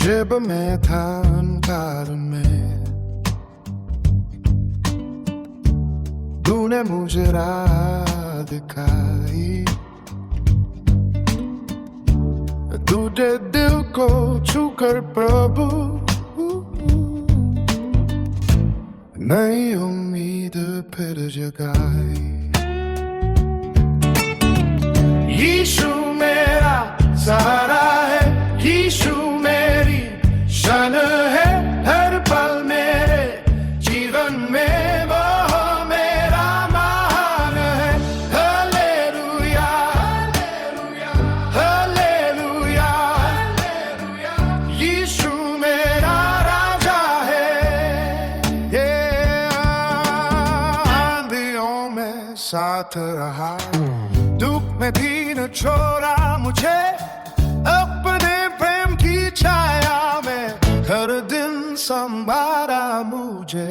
जेब में था अनकार में, तूने मुझे राह दिखाई। तूने दिल को छूकर प्रभु नई उम्मीद फिर जगाई। यीशु मेरा सहारा है, यीशु मेरी शन है, हर पल मेरे जीवन में वो मेरा महान है। हालेलुया हालेलुया हालेलुया, यीशु मेरा राजा है। ये आंधियों में साथ रहा, दुख में भी न छोड़ा मुझे, अपने प्रेम की छाया में हर दिन संभाला मुझे।